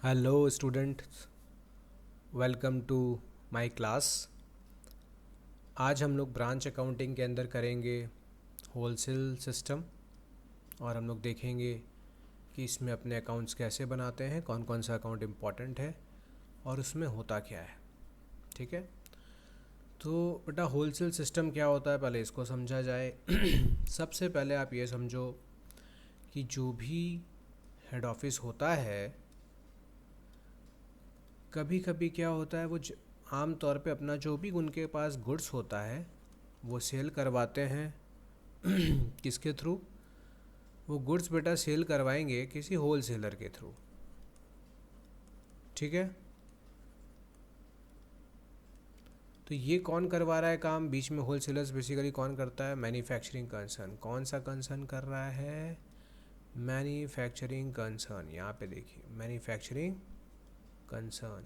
Hello students, welcome to my class. आज हम लोग ब्रांच अकाउंटिंग के अंदर करेंगे होलसेल सिस्टम और हम लोग देखेंगे कि इसमें अपने अकाउंट्स कैसे बनाते हैं, कौन कौन सा अकाउंट इम्पॉर्टेंट है और उसमें होता क्या है। ठीक है, तो बेटा होलसेल सिस्टम क्या होता है पहले इसको समझा जाए। सबसे पहले आप ये समझो कि जो भी हेड ऑफिस होता है, कभी कभी क्या होता है आम तौर पे अपना जो भी उनके पास गुड्स होता है वो सेल करवाते हैं। किसके थ्रू? वो गुड्स बेटा सेल करवाएंगे किसी होल सेलर के थ्रू। ठीक है, तो ये कौन करवा रहा है काम बीच में? होल सेलर्स बेसिकली कौन करता है? Manufacturing concern. कौन सा कंसर्न कर रहा है? Manufacturing concern. यहाँ पे देखिए, मैन्युफैक्चरिंग कंसर्न।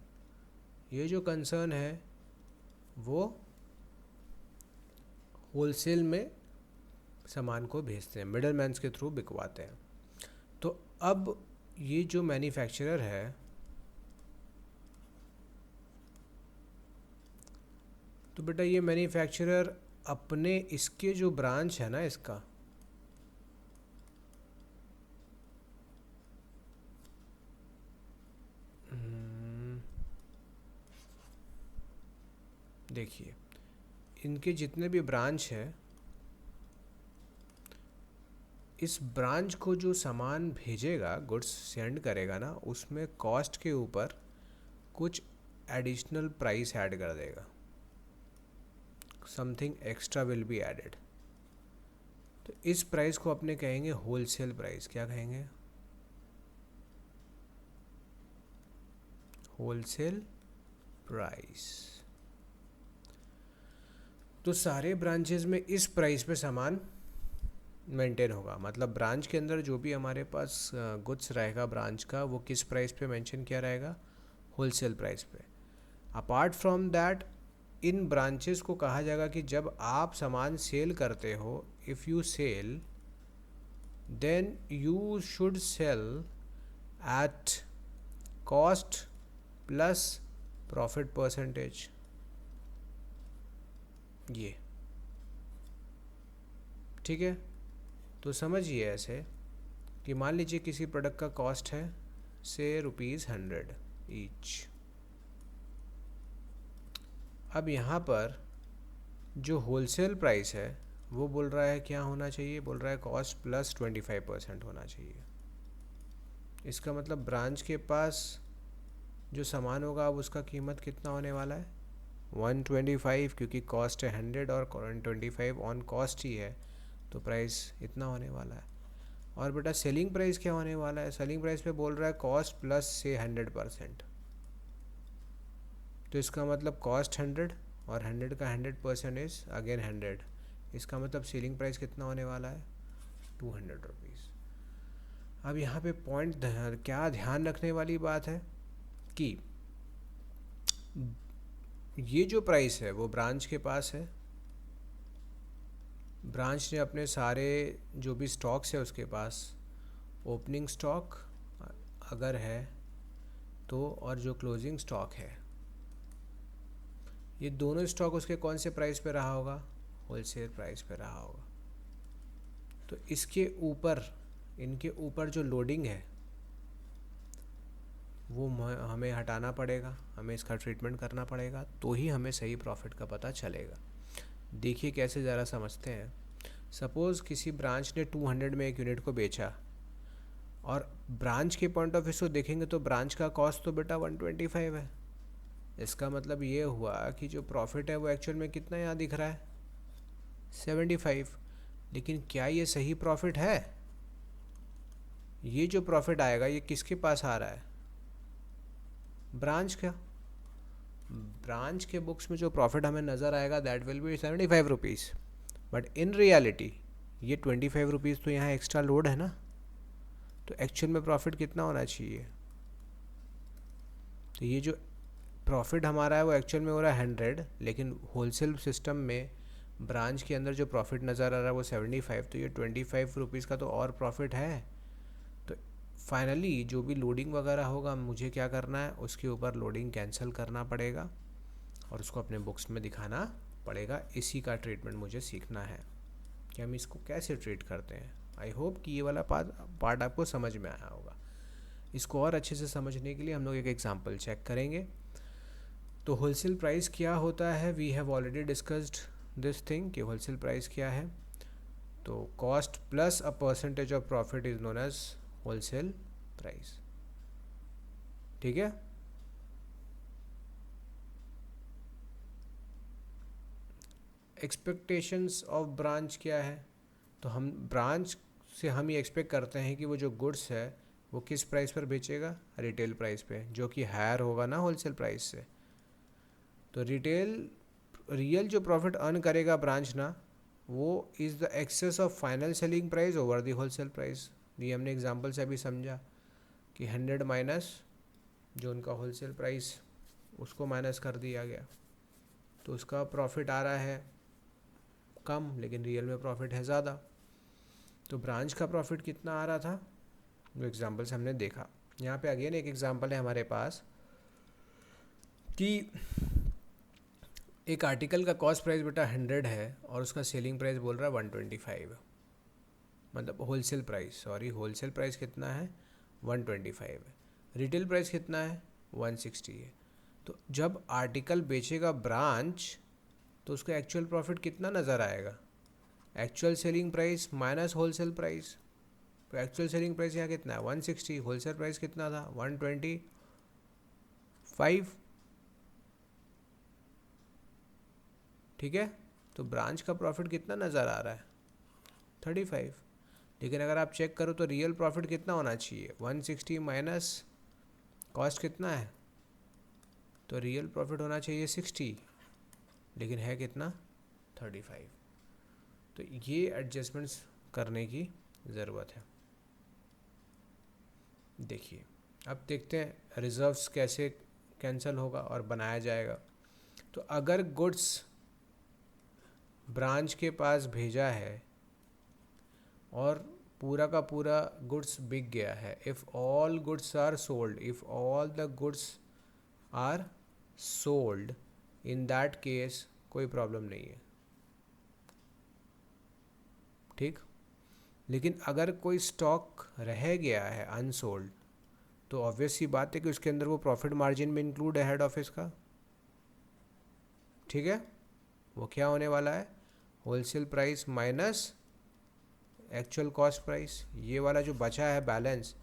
ये जो कंसर्न है वो होलसेल में सामान को भेजते हैं, मिडल मैन्स के थ्रू बिकवाते हैं। तो अब ये जो मैन्युफैक्चरर है, तो बेटा ये मैन्युफैक्चरर अपने इसके जो ब्रांच है ना, इसका देखिए, इनके जितने भी ब्रांच है, इस ब्रांच को जो सामान भेजेगा, गुड्स सेंड करेगा ना, उसमें कॉस्ट के ऊपर कुछ एडिशनल प्राइस ऐड कर देगा। Something extra will be added. तो इस प्राइस को अपने कहेंगे होलसेल प्राइस। क्या कहेंगे? Wholesale price. तो सारे ब्रांचेस में इस प्राइस पे सामान मेंटेन होगा। मतलब ब्रांच के अंदर जो भी हमारे पास गुड्स रहेगा ब्रांच का, वो किस प्राइस पे मेंशन किया रहेगा? होलसेल प्राइस पे। Apart from that, in branches को कहा जाएगा कि जब आप सामान सेल करते हो, if you sell then you should sell at cost plus profit percentage. ये ठीक है। तो समझिए ऐसे कि मान लीजिए किसी प्रोडक्ट का कॉस्ट है से ₹100 ईच। अब यहाँ पर जो होलसेल प्राइस है वो बोल रहा है क्या होना चाहिए? बोल रहा है कॉस्ट प्लस 25% होना चाहिए। इसका मतलब ब्रांच के पास जो सामान होगा अब उसका कीमत कितना होने वाला है? 125, क्योंकि कॉस्ट है 100 और 125 ऑन कॉस्ट ही है, तो प्राइस इतना होने वाला है। और बेटा सेलिंग प्राइस क्या होने वाला है? सेलिंग प्राइस पे बोल रहा है कॉस्ट प्लस से 100%। तो इसका मतलब कॉस्ट 100 और 100 का 100% इज अगेन 100। इसका मतलब सेलिंग प्राइस कितना होने वाला है? 200 रुपीज़। अब यहाँ पे पॉइंट क्या ध्यान रखने वाली बात है कि ये जो प्राइस है वो ब्रांच के पास है। ब्रांच ने अपने सारे जो भी स्टॉक्स है उसके पास, ओपनिंग स्टॉक अगर है तो, और जो क्लोजिंग स्टॉक है, ये दोनों स्टॉक उसके कौन से प्राइस पे रहा होगा? होलसेल प्राइस पे रहा होगा। तो इसके ऊपर, इनके ऊपर जो लोडिंग है वो हमें हटाना पड़ेगा, हमें इसका ट्रीटमेंट करना पड़ेगा, तो ही हमें सही प्रॉफिट का पता चलेगा। देखिए कैसे, ज़रा समझते हैं। सपोज़ किसी ब्रांच ने 200 में एक यूनिट को बेचा, और ब्रांच के पॉइंट ऑफ व्यू से देखेंगे तो ब्रांच का कॉस्ट तो बेटा 125 है। इसका मतलब ये हुआ कि जो प्रॉफिट है वो एक्चुअल में कितना यहाँ दिख रहा है? 75। लेकिन क्या ये सही प्रॉफिट है? ये जो प्रॉफिट आएगा ये किसके पास आ रहा है? ब्रांच का। ब्रांच के बुक्स में जो प्रॉफिट हमें नज़र आएगा that will be 75 rupees, but in reality ये 25 रुपीज़ तो यहाँ एक्स्ट्रा लोड है ना। तो एक्चुअल में प्रॉफिट कितना होना चाहिए? तो ये जो प्रॉफिट हमारा है वो एक्चुअल में हो रहा है 100, लेकिन होलसेल सिस्टम में ब्रांच के अंदर जो प्रॉफिट नज़र आ रहा है वो 75। तो ये 25 रुपीज़ का तो और प्रॉफिट है। तो फाइनली जो भी लोडिंग वगैरह होगा मुझे क्या करना है, उसके ऊपर लोडिंग कैंसिल करना पड़ेगा और उसको अपने बुक्स में दिखाना पड़ेगा। इसी का ट्रीटमेंट मुझे सीखना है कि हम इसको कैसे ट्रीट करते हैं। आई होप कि ये वाला पार्ट आपको समझ में आया होगा। इसको और अच्छे से समझने के लिए हम लोग एक एग्जांपल चेक करेंगे। तो होलसेल प्राइस क्या होता है, we have already discussed this thing कि होलसेल प्राइस क्या है। तो cost plus a percentage of profit is known as wholesale price. ठीक है। एक्सपेक्टेशंस ऑफ ब्रांच क्या है, तो हम ब्रांच से हम ये एक्सपेक्ट करते हैं कि वो जो गुड्स है वो किस प्राइस पर बेचेगा, रिटेल प्राइस पे, जो कि हायर होगा ना होलसेल प्राइस से। तो रियल जो प्रॉफिट अर्न करेगा ब्रांच ना, वो is the excess of final selling price over the wholesale price. ये हमने एग्जांपल से अभी समझा कि 100 माइनस जो उनका होलसेल प्राइस उसको माइनस कर दिया गया, तो उसका प्रॉफिट आ रहा है कम, लेकिन रियल में प्रॉफिट है ज़्यादा। तो ब्रांच का प्रॉफिट कितना आ रहा था, जो एग्जांपल से हमने देखा। यहाँ पे अगेन एक एग्जांपल है हमारे पास कि एक आर्टिकल का कॉस्ट प्राइस बेटा 100 है और उसका सेलिंग प्राइस बोल रहा है 125, मतलब होलसेल प्राइस कितना है 125 है, रिटेल प्राइस कितना है 160 है। तो जब आर्टिकल बेचेगा ब्रांच तो उसका एक्चुअल प्रॉफिट कितना नज़र आएगा, actual selling price minus wholesale price. तो एक्चुअल सेलिंग प्राइस यहाँ कितना है 160, होलसेल प्राइस कितना था 125। ठीक है। तो ब्रांच का प्रॉफिट कितना नज़र आ रहा है 35। लेकिन अगर आप चेक करो तो रियल प्रॉफिट कितना होना चाहिए 160 माइनस कॉस्ट कितना है, तो रियल प्रॉफिट होना चाहिए 60, लेकिन है कितना 35। तो ये एडजस्टमेंट्स करने की ज़रूरत है। देखिए अब देखते हैं रिजर्व्स कैसे कैंसिल होगा और बनाया जाएगा। तो अगर गुड्स ब्रांच के पास भेजा है और पूरा का पूरा गुड्स बिक गया है, if all goods are sold, if all the goods are sold, in that case कोई प्रॉब्लम नहीं है। ठीक। लेकिन अगर कोई स्टॉक रह गया है अनसोल्ड, तो ऑब्वियस सी बात है कि उसके अंदर वो प्रॉफिट मार्जिन में इंक्लूड है हेड ऑफिस का। ठीक है। वो क्या होने वाला है, wholesale price minus actual cost price. ये वाला जो बचा है बैलेंस,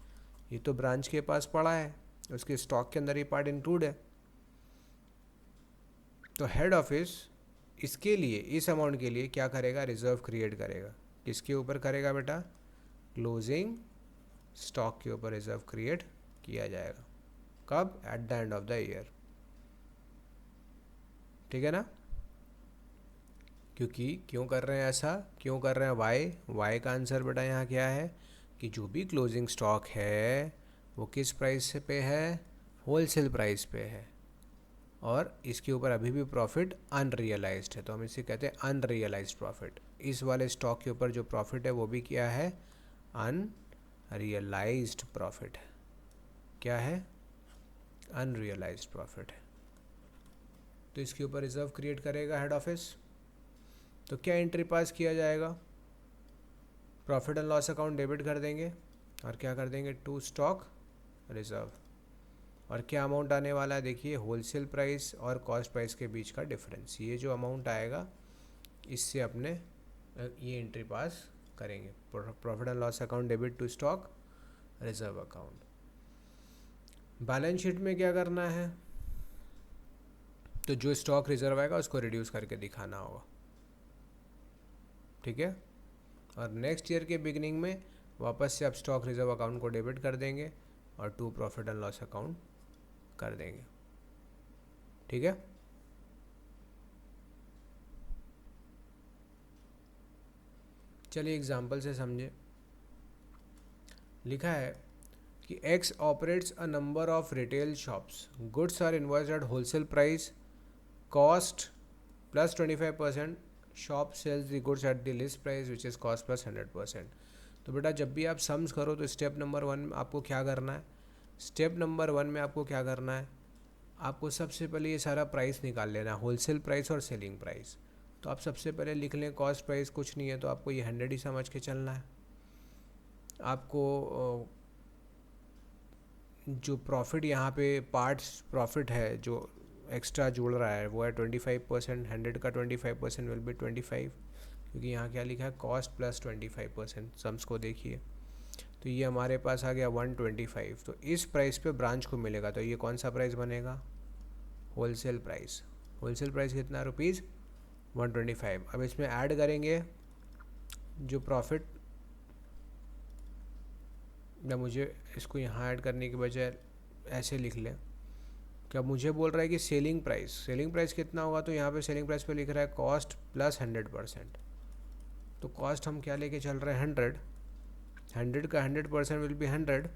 ये तो ब्रांच के पास पड़ा है, उसके स्टॉक के अंदर ये पार्ट इंक्लूड है। तो हेड ऑफिस इसके लिए, इस अमाउंट के लिए क्या करेगा, रिजर्व क्रिएट करेगा। किसके ऊपर करेगा बेटा, क्लोजिंग स्टॉक के ऊपर रिजर्व क्रिएट किया जाएगा। कब, at the end of the year. ठीक है ना। क्योंकि क्यों कर रहे हैं ऐसा, क्यों कर रहे हैं, वाई का आंसर बेटा यहाँ क्या है कि जो भी क्लोजिंग स्टॉक है वो किस प्राइस पे है, होलसेल प्राइस पे है, और इसके ऊपर अभी भी प्रॉफिट अनरियलाइज्ड है, तो हम इसे कहते हैं अनरियलाइज्ड प्रॉफिट। इस वाले स्टॉक के ऊपर जो प्रॉफिट है वो भी क्या है, अनरियलाइज्ड प्रॉफिट है। क्या है, अनरियलाइज्ड प्रॉफिट है। तो इसके ऊपर रिजर्व क्रिएट करेगा हेड ऑफिस। तो क्या एंट्री पास किया जाएगा, profit and loss account debit कर देंगे और क्या कर देंगे, टू स्टॉक रिजर्व। और क्या अमाउंट आने वाला है, देखिए होलसेल प्राइस और कॉस्ट प्राइस के बीच का डिफरेंस, ये जो अमाउंट आएगा इससे अपने ये एंट्री पास करेंगे, profit and loss account debit to stock reserve account. Balance sheet में क्या करना है, तो जो स्टॉक रिजर्व आएगा उसको रिड्यूस करके दिखाना होगा। ठीक है। और नेक्स्ट ईयर के बिगिनिंग में वापस से आप स्टॉक रिजर्व अकाउंट को डेबिट कर देंगे और to profit and loss account कर देंगे। ठीक है। चलिए एग्जांपल से समझे। लिखा है कि X operates a number of retail shops, goods are invoiced at wholesale price, cost plus 25%, shop sells the goods at the list price which is cost plus 100%। तो बेटा जब भी आप सम्स करो तो स्टेप नंबर 1 में आपको क्या करना है, स्टेप नंबर 1 में आपको क्या करना है, आपको सबसे पहले ये सारा प्राइस निकाल लेना है, होलसेल प्राइस और सेलिंग प्राइस। तो आप सबसे पहले लिख लें कॉस्ट प्राइस कुछ नहीं है तो आपको ये 100 ही समझ के चलना है। आपको जो प्रॉफिट यहाँ पे पार्ट्स प्रॉफिट है जो एक्स्ट्रा जुड़ रहा है वो है 25%, 100 का 25% विल बी 25, क्योंकि यहाँ क्या लिखा है कॉस्ट प्लस 25%। सम्स को देखिए तो ये हमारे पास आ गया 125। तो इस प्राइस पे ब्रांच को मिलेगा, तो ये कौन सा प्राइस बनेगा, होलसेल प्राइस। होलसेल प्राइस कितना रुपीज़ 125। अब इसमें ऐड करेंगे जो प्रॉफिट, या मुझे इसको यहाँ ऐड करने के बजाय ऐसे लिख लें, क्या मुझे बोल रहा है कि सेलिंग प्राइस कितना होगा, तो यहाँ पे सेलिंग प्राइस पे लिख रहा है कॉस्ट प्लस 100%। तो कॉस्ट हम क्या लेके चल रहे हैं 100, 100 का 100% विल बी 100,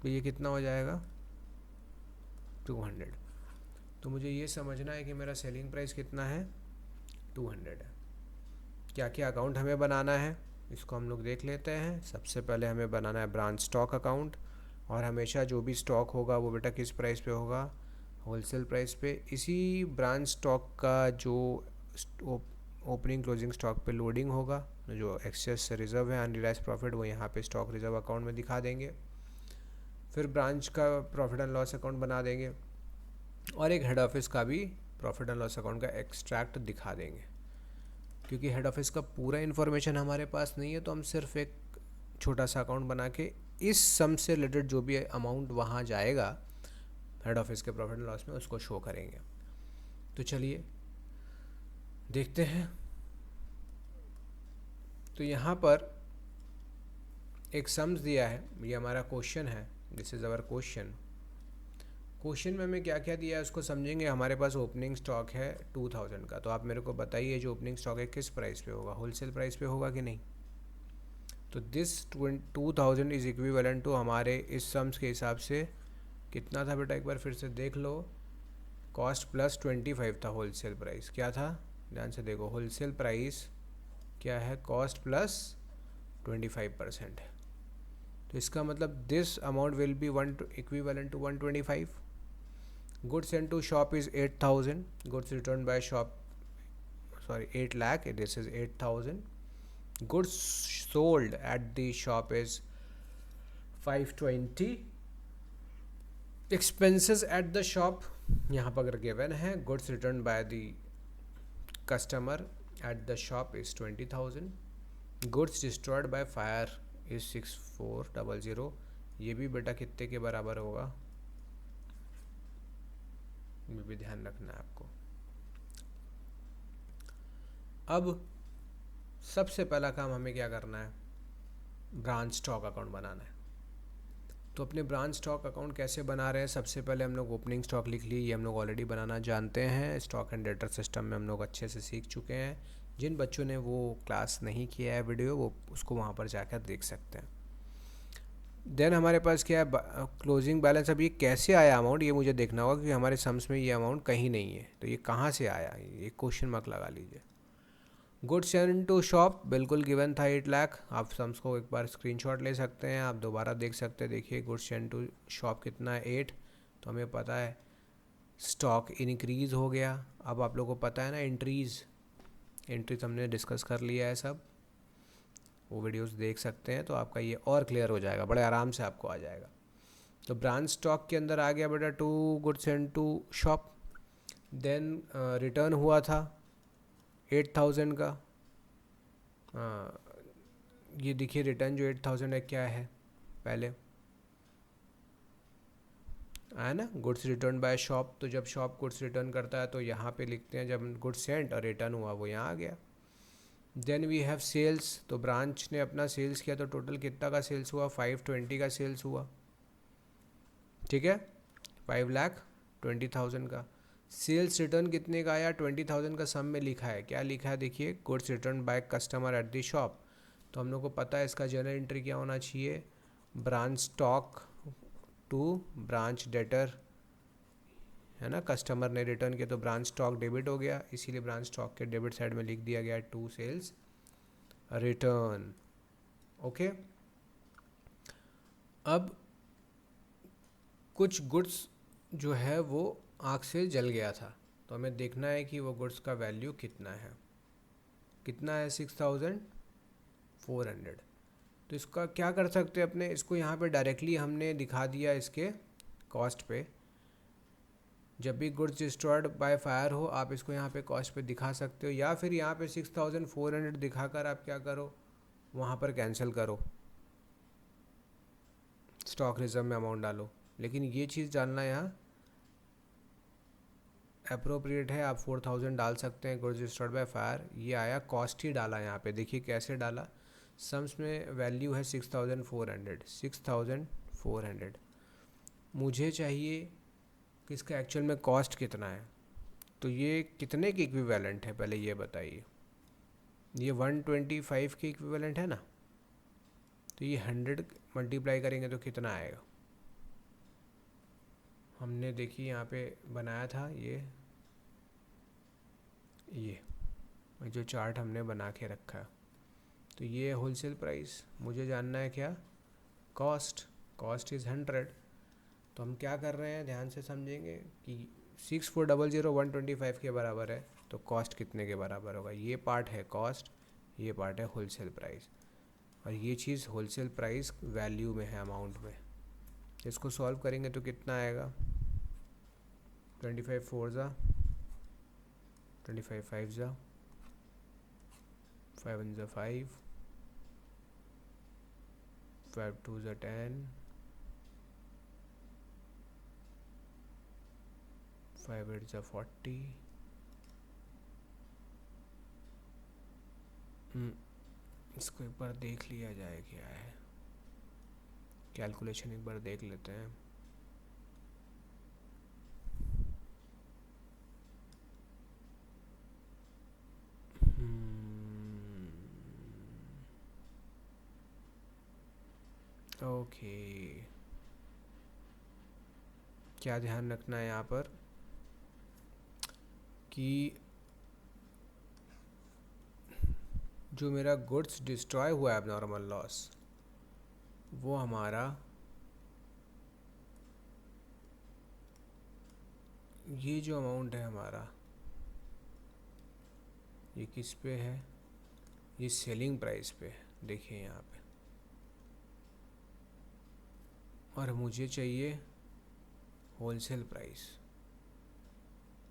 तो ये कितना हो जाएगा 200। तो मुझे ये समझना है कि मेरा सेलिंग प्राइस कितना है 200 है। क्या क्या अकाउंट हमें बनाना है इसको हम लोग देख लेते हैं। सबसे पहले हमें बनाना है ब्रांच स्टॉक अकाउंट, और हमेशा जो भी स्टॉक होगा वो बेटा किस प्राइस पे होगा, होलसेल प्राइस पे। इसी ब्रांच स्टॉक का जो ओपनिंग क्लोजिंग स्टॉक पे लोडिंग होगा, जो एक्सेस रिजर्व है अनरियलाइज्ड प्रॉफिट वो यहाँ पे स्टॉक रिजर्व अकाउंट में दिखा देंगे। फिर ब्रांच का प्रॉफिट एंड लॉस अकाउंट बना देंगे, और एक हेड ऑफिस का भी प्रॉफिट एंड लॉस अकाउंट का एक्सट्रैक्ट दिखा देंगे। क्योंकि हेड ऑफिस का पूरा इन्फॉर्मेशन हमारे पास नहीं है तो हम सिर्फ एक छोटा सा अकाउंट बना के इस सम से रिलेटेड जो भी अमाउंट वहाँ जाएगा हेड ऑफिस के प्रॉफिट एंड लॉस में उसको शो करेंगे। तो चलिए देखते हैं। तो यहाँ पर एक सम्स दिया है, ये हमारा क्वेश्चन है, this is our question. Question में हमें क्या क्या दिया है उसको समझेंगे। हमारे पास ओपनिंग स्टॉक है 2000 का, तो आप मेरे को बताइए जो ओपनिंग स्टॉक है किस प्राइस पे होगा, होलसेल प्राइस पे होगा कि नहीं। तो दिस 2000 इज़ इक्विवेलेंट टू हमारे इस सम्स के हिसाब से कितना था बेटा, एक बार फिर से देख लो, कॉस्ट प्लस 25 था होलसेल प्राइस। क्या था ध्यान से देखो, होलसेल प्राइस क्या है, कॉस्ट प्लस 25%। तो इसका मतलब this amount will be equivalent to 125। Goods sent to shop is 8000, goods returned by shop, sorry 8 lakh, this is 8000. Goods sold at the shop is 520. Expenses at the shop यहाँ पर given है, goods returned by the customer at the shop is 20,000. Goods destroyed by fire is 6400। ये भी बेटा कितने के बराबर होगा, ये भी ध्यान रखना है आपको। अब सबसे पहला काम हमें क्या करना है, ब्रांच स्टॉक अकाउंट बनाना है। तो अपने ब्रांच स्टॉक अकाउंट कैसे बना रहे हैं, सबसे पहले हम लोग ओपनिंग स्टॉक लिख लिए, ये हम लोग ऑलरेडी बनाना जानते हैं, स्टॉक एंड डेटर सिस्टम में हम लोग अच्छे से सीख चुके हैं। जिन बच्चों ने वो क्लास नहीं किया है वीडियो, वो उसको वहाँ पर जाकर देख सकते हैं। देन हमारे पास क्या है, क्लोजिंग बैलेंस। अब ये कैसे आया अमाउंट, ये मुझे देखना होगा क्योंकि हमारे सम्स में ये अमाउंट कहीं नहीं है, तो ये कहाँ से आया, ये क्वेश्चन मार्क लगा लीजिए। गुड्स सेंट टू शॉप बिल्कुल गिवन था 8 लाख। आप सम्स को एक बार स्क्रीनशॉट ले सकते हैं, आप दोबारा देख सकते हैं। देखिए गुड्स सेंट टू शॉप कितना है 8, तो हमें पता है स्टॉक इनक्रीज़ हो गया। अब आप लोगों को पता है ना एंट्रीज़ हमने डिस्कस कर लिया है सब, वो वीडियोस देख सकते हैं, तो आपका ये और क्लियर हो जाएगा, बड़े आराम से आपको आ जाएगा। तो ब्रांच स्टॉक के अंदर आ गया बेटा 2 goods sent to shop. Then return हुआ था 8000 का। ये देखिए रिटर्न जो 8000 है क्या है, पहले आया ना, गुड्स रिटर्न बाय शॉप। तो जब शॉप गुड्स रिटर्न करता है तो यहाँ पे लिखते हैं जब गुड्स सेंट और रिटर्न हुआ वो यहाँ आ गया। देन वी हैव सेल्स, तो ब्रांच ने अपना सेल्स किया, तो टोटल कितना का सेल्स हुआ, 520 का सेल्स हुआ, ठीक है, 5,20,000 का। सेल्स रिटर्न कितने का आया, 20,000 का सम में लिखा है, क्या लिखा है देखिए, goods return by customer at the shop. तो हम लोग को पता है इसका जर्नल एंट्री क्या होना चाहिए, branch stock to branch debtor, है ना, कस्टमर ने रिटर्न किया तो ब्रांच स्टॉक डेबिट हो गया, इसीलिए ब्रांच स्टॉक के डेबिट साइड में लिख दिया गया टू सेल्स रिटर्न। ओके। अब कुछ गुड्स जो है वो आग से जल गया था, तो हमें देखना है कि वो गुड्स का वैल्यू कितना है। कितना है? 6400। तो इसका क्या कर सकते हैं अपने, इसको यहाँ पे डायरेक्टली हमने दिखा दिया इसके कॉस्ट पे। जब भी गुड्स डिस्ट्रॉयड बाय फायर हो आप इसको यहाँ पे कॉस्ट पे दिखा सकते हो, या फिर यहाँ पे 6400 दिखाकर आप क्या करो, वहाँ पर कैंसिल करो, स्टॉक रिजर्व में अमाउंट डालो। लेकिन ये चीज़ जानना यहाँ अप्रोप्रिएट है, आप 4000 डाल सकते हैं गुड्स डिस्ट्रॉयड बाय फायर। ये आया कॉस्ट ही डाला यहाँ पे, देखिए कैसे डाला। सम्स में वैल्यू है 6400, 6400। मुझे चाहिए कि इसका एक्चुअल में कॉस्ट कितना है। तो ये कितने की इक्विवेलेंट है पहले ये बताइए। ये 125 के इक्विवेलेंट है ना, तो ये 100 मल्टीप्लाई करेंगे तो कितना आएगा। हमने देखिए यहाँ पे बनाया था ये जो चार्ट हमने बना के रखा है। तो ये होलसेल प्राइस, मुझे जानना है क्या, कॉस्ट। Cost is 100। तो हम क्या कर रहे हैं, ध्यान से समझेंगे कि 6400 125 के बराबर है, तो कॉस्ट कितने के बराबर होगा। ये पार्ट है कॉस्ट, ये पार्ट है होलसेल प्राइस, और ये चीज़ होलसेल प्राइस वैल्यू में है, अमाउंट में। इसको सॉल्व करेंगे तो कितना आएगा, 25 4 ज़ा 25 5 ज़ा 5 1 ज़ा 5 5 2 ज़ा 10 5 8 ज़ा 40। इसको एक बार देख लिया जाए क्या है, कैलकुलेशन एक बार देख लेते हैं। ओके, क्या ध्यान रखना है यहाँ पर कि जो मेरा गुड्स डिस्ट्रॉय हुआ है एबनॉर्मल लॉस, वो हमारा ये जो अमाउंट है हमारा, ये किस पे है, ये सेलिंग प्राइस पे है, देखिए यहाँ पे। और मुझे चाहिए होलसेल प्राइस,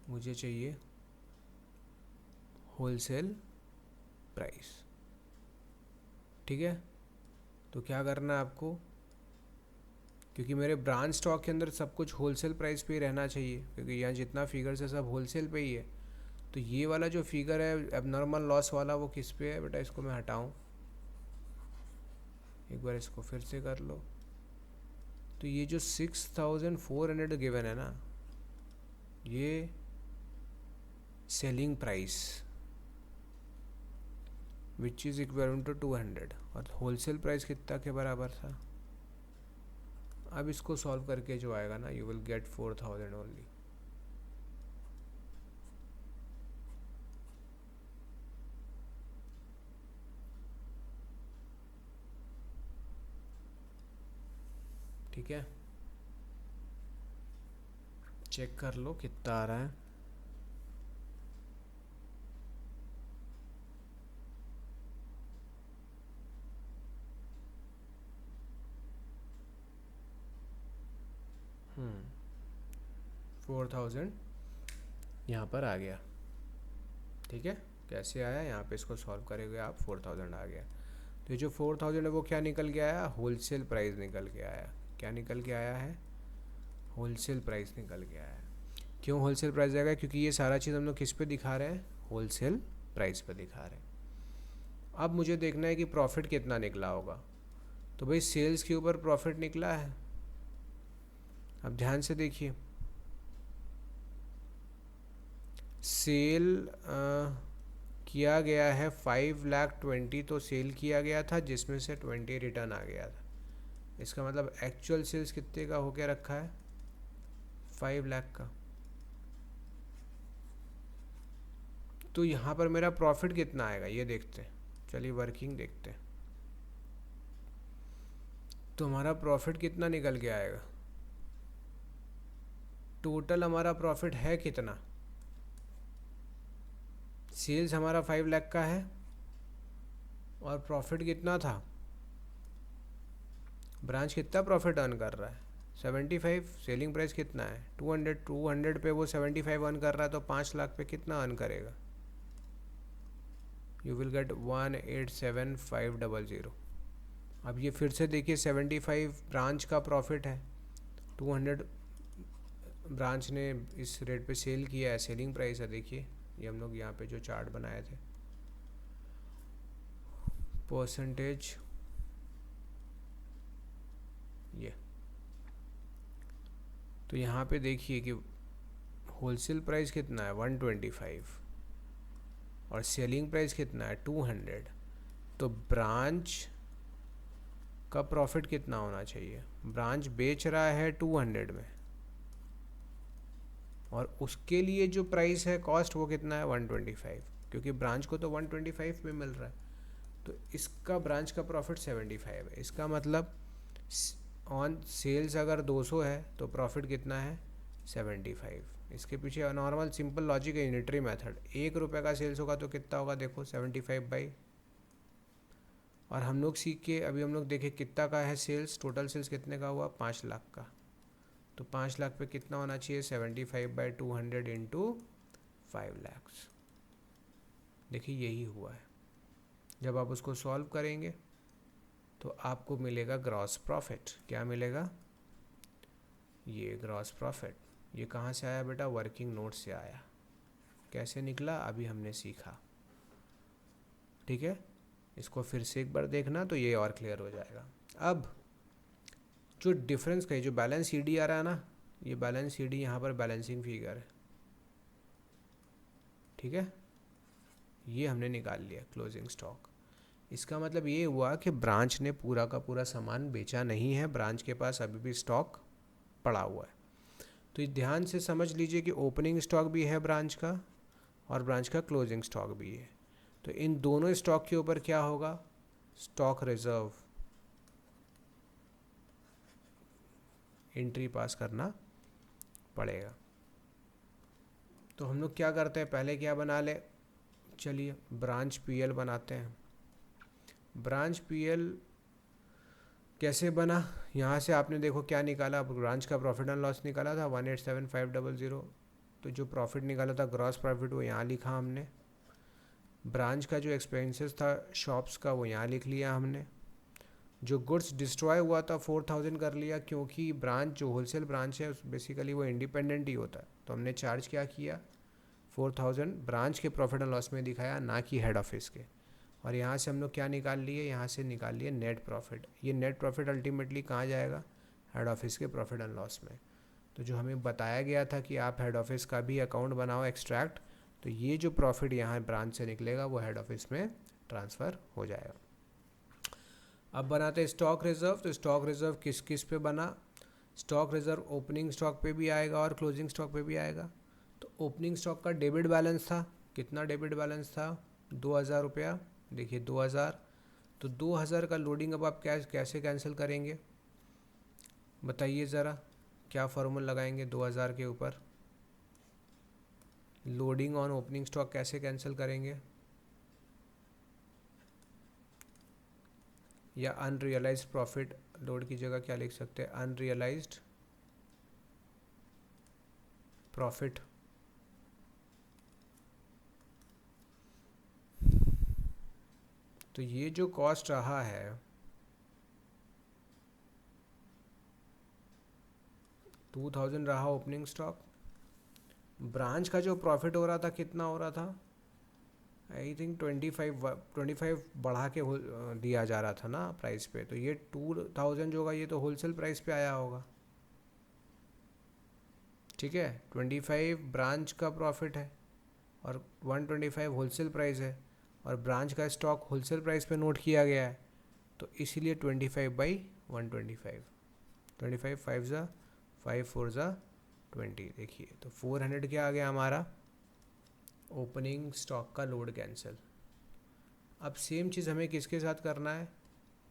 मुझे चाहिए होलसेल प्राइस, ठीक है। तो क्या करना है आपको, क्योंकि मेरे ब्रांच स्टॉक के अंदर सब कुछ होलसेल प्राइस पे ही रहना चाहिए, क्योंकि यहाँ जितना फिगर्स है सब होलसेल पे ही है। तो ये वाला जो फिगर है एबनॉर्मल लॉस वाला, वो किस पे है बेटा, इसको मैं हटाऊँ, एक बार इसको फिर से कर लो। तो ये जो 6400 गिवन है ना, ये selling price which is equal to 200, और होलसेल प्राइस कितना के बराबर था। अब इसको सॉल्व करके जो आएगा ना, यू विल गेट 4000 ओनली। ठीक है, चेक कर लो कितना आ रहा है। हम्म 4000 यहाँ पर आ गया, ठीक है। कैसे आया, यहाँ पे इसको सॉल्व करेंगे आप, 4000 आ गया। तो जो 4000 है वो क्या निकल के आया, होलसेल प्राइस निकल के आया। क्या निकल के आया है, होलसेल प्राइस निकल के आया। क्यों होलसेल प्राइस आएगा, क्योंकि ये सारा चीज़ हम लोग किस पे दिखा रहे हैं, होलसेल प्राइस पे दिखा रहे हैं। अब मुझे देखना है कि प्रॉफिट कितना निकला होगा। तो भाई सेल्स के ऊपर प्रॉफिट निकला है। अब ध्यान से देखिए, सेल किया गया है 5,20,000, तो सेल किया गया था जिसमें से 20 रिटर्न आ गया था। इसका मतलब एक्चुअल सेल्स कितने का होके रखा है, 5 लाख का। तो यहाँ पर मेरा प्रॉफिट कितना आएगा ये देखते हैं, चलिए वर्किंग देखते हैं। तो हमारा प्रॉफिट कितना निकल के आएगा? टोटल हमारा प्रॉफिट है कितना? सेल्स हमारा 5 लाख का है और प्रॉफिट कितना था? ब्रांच कितना प्रॉफिट अर्न कर रहा है? 75। सेलिंग प्राइस कितना है? 200 पे वो 75 अर्न कर रहा है, तो 5 लाख पे कितना अर्न करेगा? You will get 187,500। अब ये फिर से देखिए, 75 ब्रांच का प्रॉफिट है, 200 ब्रांच ने इस रेट पे सेल किया है, सेलिंग प्राइस है। देखिए ये हम लोग यहाँ पे जो चार्ट बनाए थे, परसेंटेज, ये तो यहाँ पे देखिए कि होलसेल प्राइस कितना है 125 और सेलिंग प्राइस कितना है 200। तो ब्रांच का प्रॉफिट कितना होना चाहिए? ब्रांच बेच रहा है 200 में और उसके लिए जो प्राइस है कॉस्ट वो कितना है 125, क्योंकि ब्रांच को तो 125 पे मिल रहा है। तो इसका ब्रांच का प्रॉफिट 75 है। इसका मतलब ऑन सेल्स अगर 200 है तो प्रॉफिट कितना है 75। इसके पीछे नॉर्मल सिंपल लॉजिक है, यूनिटरी मेथड। 1 रुपये का सेल्स होगा तो कितना होगा? देखो 75 बाई, और हम लोग सीख के अभी हम लोग देखें कितना का है सेल्स, टोटल सेल्स कितने का हुआ 5 लाख का। तो 5 लाख पे कितना होना चाहिए? 75/200 इंटू 5 लैक्स। देखिए यही हुआ है। जब आप उसको सॉल्व करेंगे तो आपको मिलेगा ग्रॉस प्रॉफिट। क्या मिलेगा? ये ग्रॉस प्रॉफिट। ये कहाँ से आया बेटा? वर्किंग नोट से आया। कैसे निकला अभी हमने सीखा, ठीक है। इसको फिर से एक बार देखना तो ये और क्लियर हो जाएगा। अब जो डिफरेंस का जो बैलेंस सीडी आ रहा है ना, ये बैलेंस सीडी यहाँ पर बैलेंसिंग फिगर है, ठीक है। ये हमने निकाल लिया क्लोजिंग स्टॉक। इसका मतलब ये हुआ कि ब्रांच ने पूरा का पूरा सामान बेचा नहीं है, ब्रांच के पास अभी भी स्टॉक पड़ा हुआ है। तो ध्यान से समझ लीजिए कि ओपनिंग स्टॉक भी है ब्रांच का और ब्रांच का क्लोजिंग स्टॉक भी है। तो इन दोनों स्टॉक के ऊपर क्या होगा? स्टॉक रिजर्व एंट्री पास करना पड़ेगा। तो हम लोग क्या करते हैं, पहले क्या बना ले, चलिए ब्रांच पीएल बनाते हैं। ब्रांच पीएल कैसे बना? यहाँ से आपने देखो क्या निकाला, ब्रांच का प्रॉफिट एंड लॉस निकाला था 187,500। तो जो प्रॉफिट निकाला था ग्रॉस प्रॉफिट वो यहाँ लिखा हमने। ब्रांच का जो एक्सपेंसेस था शॉप्स का वो यहाँ लिख लिया हमने। जो गुड्स डिस्ट्रॉय हुआ था 4,000 कर लिया, क्योंकि ब्रांच जो होलसेल ब्रांच है बेसिकली वो इंडिपेंडेंट ही होता है। तो हमने चार्ज क्या किया 4,000 ब्रांच के प्रॉफिट एंड लॉस में दिखाया, ना कि हेड ऑफिस के। और यहाँ से हम लोग क्या निकाल लिए? यहाँ से निकाल लिए नेट प्रॉफिट। ये नेट प्रॉफिट अल्टीमेटली कहाँ जाएगा? हेड ऑफिस के प्रॉफिट एंड लॉस में। तो जो हमें बताया गया था कि आप हेड ऑफिस का भी अकाउंट बनाओ एक्सट्रैक्ट, तो ये जो प्रॉफिट यहाँ ब्रांच से निकलेगा वो हेड ऑफिस में ट्रांसफ़र हो जाएगा। अब बनाते हैं स्टॉक रिज़र्व। तो स्टॉक रिज़र्व किस किस पे बना? स्टॉक रिज़र्व ओपनिंग स्टॉक पे भी आएगा और क्लोजिंग स्टॉक पे भी आएगा। तो ओपनिंग स्टॉक का डेबिट बैलेंस था, कितना डेबिट बैलेंस था? 2,000 रुपया। देखिए 2,000। तो 2,000 का लोडिंग अब आप कैसे कैंसिल करेंगे बताइए ज़रा, क्या फार्मूला लगाएंगे 2,000 के ऊपर? लोडिंग ऑन ओपनिंग स्टॉक कैसे कैंसिल करेंगे? या अनरियलाइज्ड प्रॉफिट लोड की जगह क्या लिख सकते हैं? Unrealised profit. तो ये जो कॉस्ट रहा है 2,000 रहा ओपनिंग स्टॉक। ब्रांच का जो प्रॉफिट हो रहा था कितना हो रहा था? आई थिंक 25 बढ़ा के दिया जा रहा था ना प्राइस पे। तो ये 2,000 जो होगा ये तो होलसेल प्राइस पे आया होगा, ठीक है। 25 ब्रांच का प्रॉफिट है और 125 होलसेल प्राइस है, और ब्रांच का स्टॉक होलसेल प्राइस पे नोट किया गया है। तो इसीलिए 25/125, 25 5 ज़ा 5 4 ज़ा 20। देखिए तो 400 क्या आ गया हमारा ओपनिंग स्टॉक का लोड कैंसिल। अब सेम चीज़ हमें किसके साथ करना है?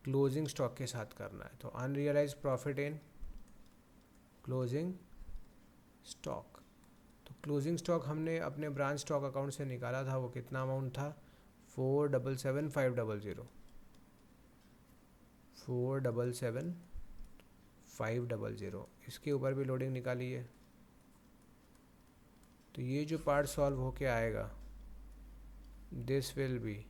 क्लोजिंग स्टॉक के साथ करना है। तो unrealise profit in closing stock. तो क्लोजिंग स्टॉक हमने अपने ब्रांच स्टॉक अकाउंट से निकाला था, वो कितना अमाउंट था 477,500 477,500। इसके ऊपर भी लोडिंग निकाली है। तो ये जो पार्ट सॉल्व होके आएगा दिस विल बी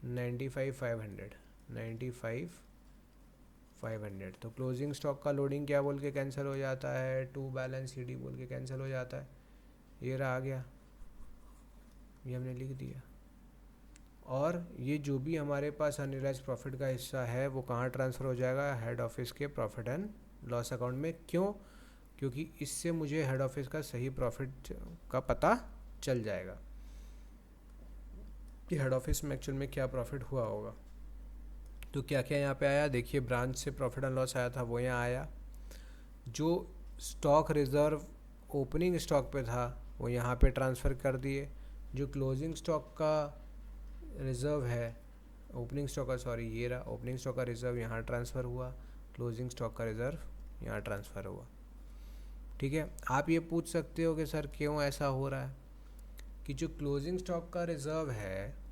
95,500। तो क्लोजिंग स्टॉक का लोडिंग क्या बोल के कैंसिल हो जाता है, टू बैलेंस सी डी बोल के कैंसिल हो जाता है। ये रहा आ गया, ये हमने लिख दिया। और ये जो भी हमारे पास अनरियलाइज्ड प्रॉफिट का हिस्सा है वो कहाँ ट्रांसफ़र हो जाएगा, हेड ऑफिस के प्रॉफिट एंड लॉस अकाउंट में। क्यों? क्योंकि इससे मुझे हेड ऑफिस का सही प्रॉफिट का पता चल जाएगा कि हेड ऑफिस में एक्चुअल में क्या प्रॉफिट हुआ होगा। तो क्या क्या यहाँ पे आया, देखिए ब्रांच से प्रॉफिट एंड लॉस आया था वो यहाँ आया। जो स्टॉक रिज़र्व ओपनिंग स्टॉक पे था वो यहाँ पे ट्रांसफ़र कर दिए। जो क्लोजिंग स्टॉक का रिज़र्व है, ओपनिंग स्टॉक का, सॉरी ये रहा, ओपनिंग स्टॉक का रिज़र्व यहाँ ट्रांसफ़र हुआ, क्लोजिंग स्टॉक का रिज़र्व यहाँ ट्रांसफ़र हुआ। ठीक है। आप ये पूछ सकते हो कि सर क्यों ऐसा हो रहा है, कि जो क्लोजिंग स्टॉक का रिज़र्व है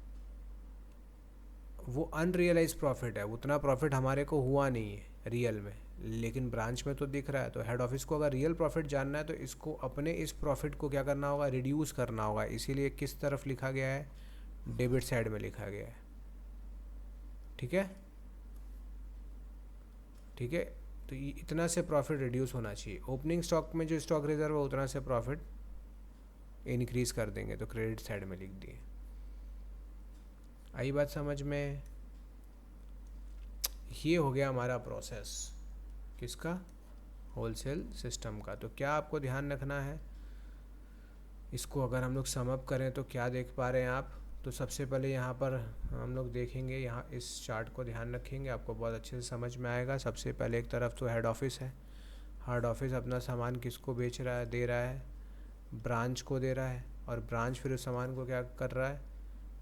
वो अनरियलाइज प्रॉफिट है, उतना प्रॉफिट हमारे को हुआ नहीं है रियल में, लेकिन ब्रांच में तो दिख रहा है। तो हेड ऑफिस को अगर रियल प्रॉफिट जानना है तो इसको अपने इस प्रॉफिट को क्या करना होगा, रिड्यूस करना होगा। इसीलिए किस तरफ लिखा गया है, डेबिट साइड में लिखा गया है। ठीक है, ठीक है। तो इतना से प्रॉफिट रिड्यूस होना चाहिए। ओपनिंग स्टॉक में जो स्टॉक रिजर्व है उतना से प्रॉफिट इंक्रीज कर देंगे, तो क्रेडिट साइड में लिख दिए। आई बात समझ में? ये हो गया हमारा प्रोसेस किसका, होलसेल सिस्टम का। तो क्या आपको ध्यान रखना है, इसको अगर हम लोग सम अप करें तो क्या देख पा रहे हैं आप। तो सबसे पहले यहाँ पर हम लोग देखेंगे, यहाँ इस चार्ट को ध्यान रखेंगे, आपको बहुत अच्छे से समझ में आएगा। सबसे पहले एक तरफ तो हेड ऑफिस है, हेड ऑफिस अपना सामान किसको बेच रहा है, दे रहा है, ब्रांच को दे रहा है, और ब्रांच फिर उस सामान को क्या कर रहा है,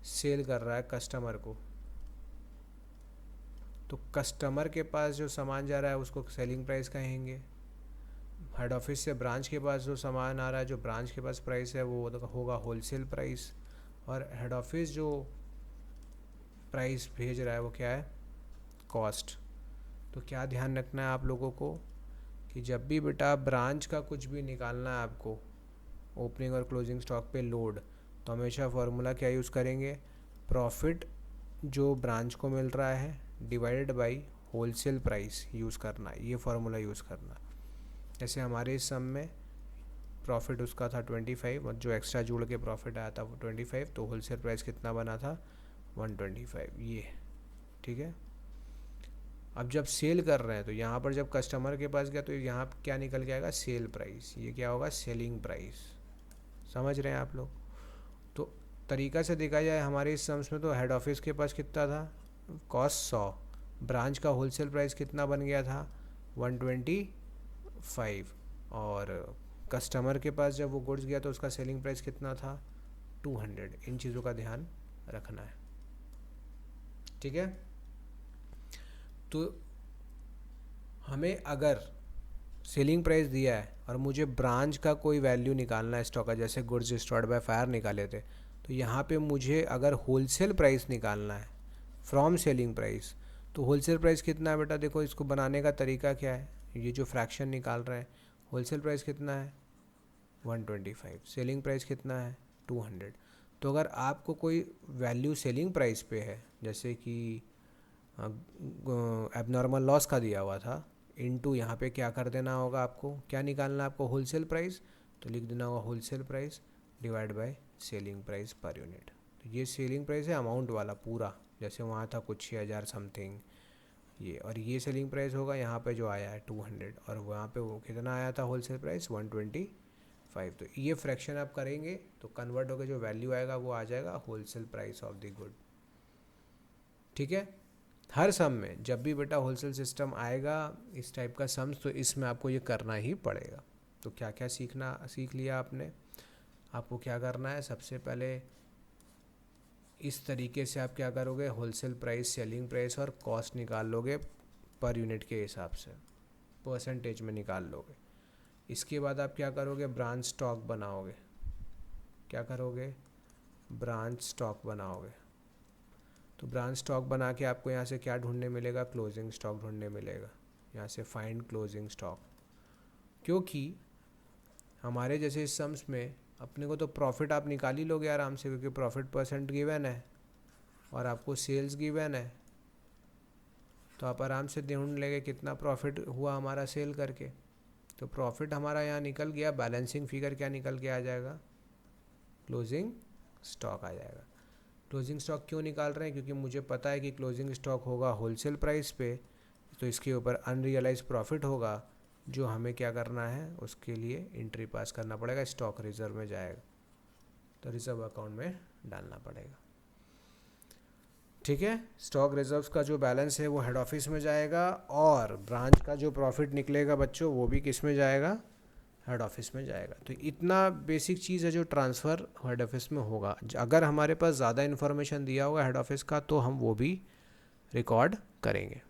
सेल कर रहा है कस्टमर को। तो कस्टमर के पास जो सामान जा रहा है उसको सेलिंग प्राइस कहेंगे। हेड ऑफिस से ब्रांच के पास जो सामान आ रहा है, जो ब्रांच के पास प्राइस है वो होगा होलसेल प्राइस। और हेड ऑफिस जो प्राइस भेज रहा है वो क्या है, कॉस्ट। तो क्या ध्यान रखना है आप लोगों को, कि जब भी बेटा ब्रांच का कुछ भी निकालना है आपको ओपनिंग और क्लोजिंग स्टॉक पे लोड, तो हमेशा फार्मूला क्या यूज़ करेंगे, प्रॉफिट जो ब्रांच को मिल रहा है divided by wholesale price use करना, ये फार्मूला यूज़ करना। जैसे हमारे इस सम में प्रॉफिट उसका था 25 और जो एक्स्ट्रा जुड़ के प्रॉफिट आया था वो 25, तो होलसेल प्राइस कितना बना था 125, ये। ठीक है। अब जब सेल कर रहे हैं तो यहाँ पर जब कस्टमर के पास गया तो यहाँ क्या निकल के आएगा, सेल प्राइस। ये क्या होगा, सेलिंग प्राइस। समझ रहे हैं आप लोग। तो तरीका से देखा जाए हमारे इस सम्स में तो हेड ऑफिस के पास कितना था, कॉस्ट 100, ब्रांच का होलसेल प्राइस कितना बन गया था 125, और कस्टमर के पास जब वो गुड्स गया तो उसका सेलिंग प्राइस कितना था 200। इन चीज़ों का ध्यान रखना है। ठीक है। तो हमें अगर सेलिंग प्राइस दिया है और मुझे ब्रांच का कोई वैल्यू निकालना है स्टॉक का, जैसे गुड्स डिस्ट्रॉयड बाय फायर निकाले थे, तो यहाँ पे मुझे अगर होलसेल प्राइस निकालना है फ्रॉम सेलिंग प्राइस, तो होलसेल प्राइस कितना है बेटा, देखो इसको बनाने का तरीका क्या है, ये जो फ्रैक्शन निकाल रहे हैं, होलसेल प्राइस कितना है 125, सेलिंग प्राइस कितना है 200। तो अगर आपको कोई वैल्यू सेलिंग प्राइस पे है, जैसे कि एबनॉर्मल लॉस का दिया हुआ था, इनटू यहाँ पे क्या कर देना होगा, आपको क्या निकालना है, आपको होलसेल प्राइस, तो लिख देना होगा wholesale price divide by selling price per unit. तो ये सेलिंग प्राइस है अमाउंट वाला पूरा, जैसे वहाँ था कुछ 6000 समथिंग ये, और ये सेलिंग प्राइस होगा यहाँ पे जो आया है 200, और वहाँ पे वो कितना आया था होलसेल प्राइस 125। तो ये फ्रैक्शन आप करेंगे तो कन्वर्ट होकर जो वैल्यू आएगा वो आ जाएगा wholesale price of the good. ठीक है। हर सम में जब भी बेटा होलसेल सिस्टम आएगा इस टाइप का सम्स, तो इसमें आपको ये करना ही पड़ेगा। तो क्या क्या सीख लिया आपने। आपको क्या करना है, सबसे पहले इस तरीके से आप क्या करोगे, होलसेल प्राइस, सेलिंग प्राइस और कॉस्ट निकाल लोगे पर यूनिट के हिसाब से, परसेंटेज में निकाल लोगे। इसके बाद आप क्या करोगे, ब्रांच स्टॉक बनाओगे। क्या करोगे, ब्रांच स्टॉक बनाओगे। तो ब्रांच स्टॉक बना के आपको यहाँ से क्या ढूंढने मिलेगा, क्लोजिंग स्टॉक ढूंढने मिलेगा। यहाँ से फाइंड क्लोजिंग स्टॉक, क्योंकि हमारे जैसे सम्स में अपने को तो प्रॉफिट आप निकाल ही लोगे आराम से, क्योंकि प्रॉफिट परसेंट गिवन है और आपको सेल्स गिवन है, तो आप आराम से ढूंढ लेंगे कितना प्रॉफिट हुआ हमारा सेल करके। तो प्रॉफिट हमारा यहाँ निकल गया, बैलेंसिंग फिगर क्या निकल के आ जाएगा, क्लोजिंग स्टॉक आ जाएगा। क्लोजिंग स्टॉक क्यों निकाल रहे हैं, क्योंकि मुझे पता है कि क्लोजिंग स्टॉक होगा होलसेल प्राइस पे, तो इसके ऊपर अनरियलाइज प्रॉफिट होगा, जो हमें क्या करना है, उसके लिए एंट्री पास करना पड़ेगा, स्टॉक रिजर्व में जाएगा, तो रिजर्व अकाउंट में डालना पड़ेगा। ठीक है, स्टॉक रिजर्व्स का जो बैलेंस है वो हेड ऑफिस में जाएगा, और ब्रांच का जो प्रॉफिट निकलेगा बच्चों वो भी किस में जाएगा, हेड ऑफिस में जाएगा। तो इतना बेसिक चीज़ है जो ट्रांसफ़र हेड ऑफिस में होगा। अगर हमारे पास ज़्यादा इन्फॉर्मेशन दिया होगा हेड ऑफिस का, तो हम वो भी रिकॉर्ड करेंगे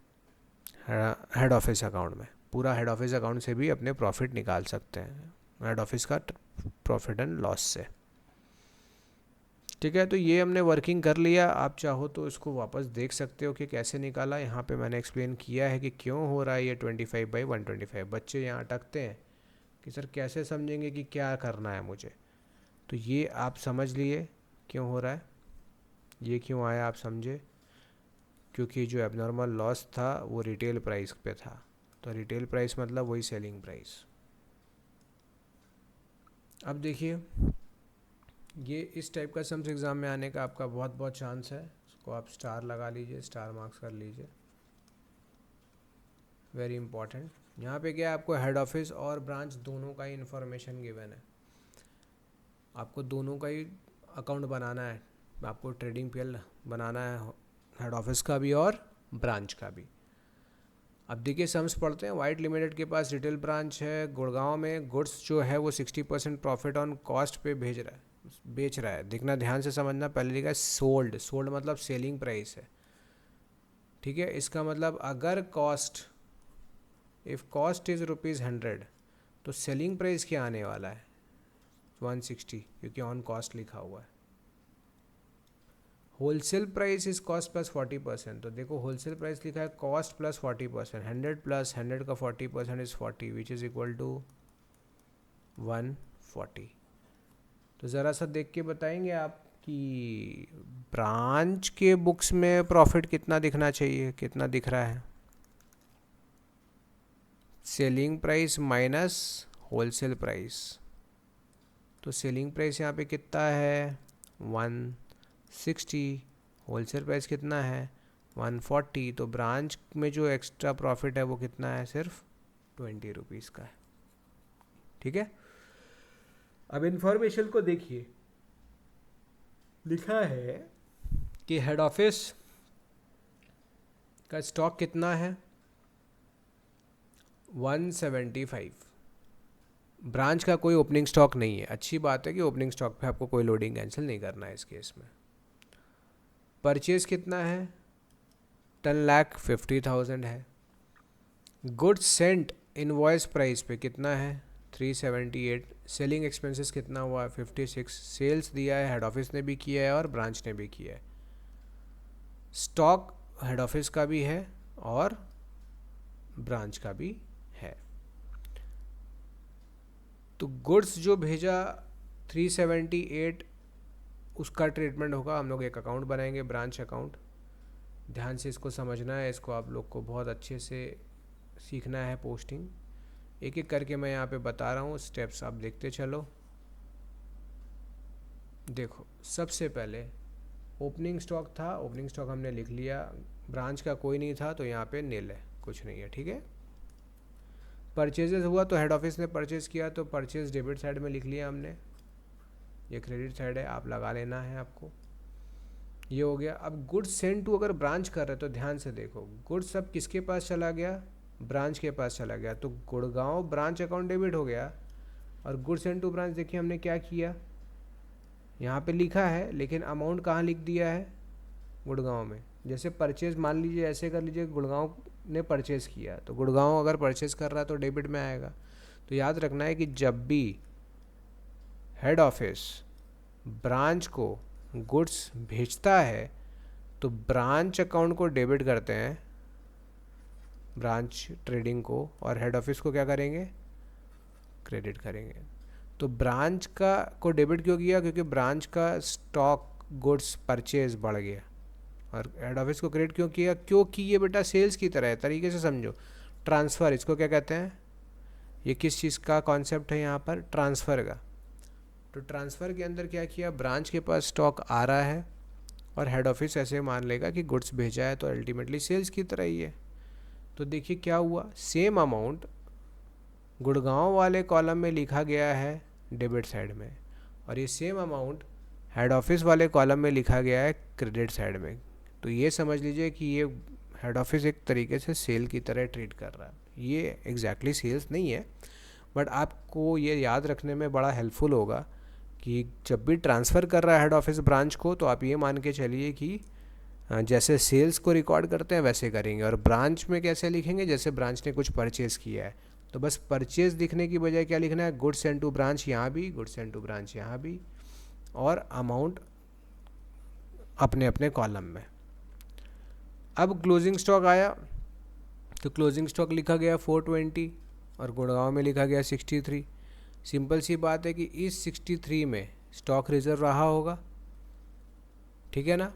हेड ऑफिस अकाउंट में। पूरा हेड ऑफिस अकाउंट से भी अपने प्रॉफिट निकाल सकते हैं, हेड ऑफिस का प्रॉफिट एंड लॉस से। ठीक है, तो ये हमने वर्किंग कर लिया। आप चाहो तो इसको वापस देख सकते हो कि कैसे निकाला। यहाँ पे मैंने एक्सप्लेन किया है कि क्यों हो रहा है ये 25/125। बच्चे यहाँ अटकते हैं कि सर कैसे समझेंगे कि क्या करना है मुझे, तो ये आप समझ लिए क्यों हो रहा है, ये क्यों आया आप समझे, क्योंकि जो एबनॉर्मल लॉस था वो रिटेल प्राइस पे था। तो रिटेल प्राइस मतलब वही सेलिंग प्राइस। अब देखिए, ये इस टाइप का सम्स एग्ज़ाम में आने का आपका बहुत बहुत चांस है। उसको आप स्टार लगा लीजिए, स्टार मार्क्स कर लीजिए, वेरी इंपॉर्टेंट। यहाँ पे क्या है, आपको हेड ऑफिस और ब्रांच दोनों का ही इन्फॉर्मेशन गिवन है। आपको दोनों का ही अकाउंट बनाना है, आपको ट्रेडिंग पीएल बनाना है, हेड ऑफिस का भी और ब्रांच का भी। अब देखिए सम्स पढ़ते हैं। वाइट लिमिटेड के पास रिटेल ब्रांच है गुड़गांव में। गुड्स जो है वो 60% प्रॉफिट ऑन कॉस्ट पे बेच रहा है। देखना, ध्यान से समझना। पहले लिखा है सोल्ड, सोल्ड मतलब सेलिंग प्राइस है। ठीक है, इसका मतलब अगर कॉस्ट, इफ़ कॉस्ट इज़ ₹100, तो सेलिंग प्राइस क्या आने वाला है, 160, क्योंकि ऑन कॉस्ट लिखा हुआ है। Wholesale price is cost plus 40%। तो देखो होलसेल प्राइस लिखा है कॉस्ट प्लस 40%, 100 प्लस 100 का 40% is 40, which is equal to 140। तो ज़रा सा देख के बताएंगे आप कि ब्रांच के बुक्स में प्रॉफिट कितना दिखना चाहिए, कितना दिख रहा है, selling price minus wholesale price. तो सेलिंग प्राइस यहाँ पे कितना है, 160, होलसेल प्राइस कितना है, 140। तो ब्रांच में जो एक्स्ट्रा प्रॉफिट है वो कितना है, सिर्फ 20 रुपीज़ का है। ठीक है, अब इन्फॉर्मेशन को देखिए। लिखा है कि हेड ऑफिस का स्टॉक कितना है, 175। ब्रांच का कोई ओपनिंग स्टॉक नहीं है। अच्छी बात है कि ओपनिंग स्टॉक पे आपको कोई लोडिंग कैंसिल नहीं करना है इस केस में। परचेज कितना है, 10,50,000 है। गुड्स सेंट इनवॉइस प्राइस पे कितना है, 378। सेलिंग एक्सपेंसेस कितना हुआ, 56। सेल्स दिया है, हेड ऑफिस ने भी किया है और ब्रांच ने भी किया है। स्टॉक हेड ऑफिस का भी है और ब्रांच का भी है। तो गुड्स जो भेजा 378, उसका ट्रीटमेंट होगा। हम लोग एक अकाउंट बनाएंगे, ब्रांच अकाउंट। ध्यान से इसको समझना है, इसको आप लोग को बहुत अच्छे से सीखना है। पोस्टिंग एक एक करके मैं यहाँ पे बता रहा हूँ, स्टेप्स आप देखते चलो। देखो, सबसे पहले ओपनिंग स्टॉक था, ओपनिंग स्टॉक हमने लिख लिया। ब्रांच का कोई नहीं था तो यहाँ पे नील है, कुछ नहीं है। ठीक है, परचेजेस हुआ तो हेड ऑफिस ने परचेज किया, तो परचेज डेबिट साइड में लिख लिया हमने। ये क्रेडिट साइड है, आप लगा लेना है आपको। ये हो गया। अब गुड्स सेंड टू अगर ब्रांच कर रहे तो ध्यान से देखो, गुड्स अब किसके पास चला गया, ब्रांच के पास चला गया। तो गुड़गांव ब्रांच अकाउंट डेबिट हो गया। और गुड्स सेंड टू ब्रांच देखिए हमने क्या किया, यहाँ पे लिखा है लेकिन अमाउंट कहाँ लिख दिया है, गुड़गांव में। जैसे परचेज़ मान लीजिए ऐसे कर लीजिए, गुड़गांव ने परचेज़ किया तो गुड़गांव अगर परचेज़ कर रहा है तो डेबिट में आएगा। तो याद रखना है कि जब भी हेड ऑफिस ब्रांच को गुड्स भेजता है तो ब्रांच अकाउंट को डेबिट करते हैं, ब्रांच ट्रेडिंग को, और हेड ऑफिस को क्या करेंगे, क्रेडिट करेंगे। तो ब्रांच का को डेबिट क्यों किया, क्योंकि ब्रांच का स्टॉक गुड्स परचेज बढ़ गया। और हेड ऑफिस को क्रेडिट क्यों किया, क्योंकि ये बेटा सेल्स की तरह है, तरीके से समझो। ट्रांसफ़र इसको क्या कहते हैं, ये किस चीज़ का कॉन्सेप्ट है यहाँ पर, ट्रांसफ़र का। तो ट्रांसफ़र के अंदर क्या किया, ब्रांच के पास स्टॉक आ रहा है और हेड ऑफिस ऐसे मान लेगा कि गुड्स भेजा है, तो अल्टीमेटली सेल्स की तरह ही है। तो देखिए क्या हुआ, सेम अमाउंट गुड़गांव वाले कॉलम में लिखा गया है डेबिट साइड में, और ये सेम अमाउंट हेड ऑफिस वाले कॉलम में लिखा गया है क्रेडिट साइड में। तो ये समझ लीजिए कि ये हेड ऑफिस एक तरीके से सेल की तरह ट्रीट कर रहा है। ये एग्जैक्टली सेल्स नहीं है, बट आपको ये याद रखने में बड़ा हेल्पफुल होगा कि जब भी ट्रांसफ़र कर रहा है हेड ऑफिस ब्रांच को, तो आप ये मान के चलिए कि जैसे सेल्स को रिकॉर्ड करते हैं वैसे करेंगे, और ब्रांच में कैसे लिखेंगे, जैसे ब्रांच ने कुछ परचेज़ किया है तो बस परचेज़ लिखने की बजाय क्या लिखना है, गुड्स एंड टू ब्रांच यहाँ भी, गुड्स एंड टू ब्रांच यहाँ भी, और अमाउंट अपने अपने कॉलम में। अब क्लोजिंग स्टॉक आया तो क्लोजिंग स्टॉक लिखा गया 420 और गुड़गांव में लिखा गया 63। सिंपल सी बात है कि इस 63 में स्टॉक रिजर्व रहा होगा, ठीक है ना।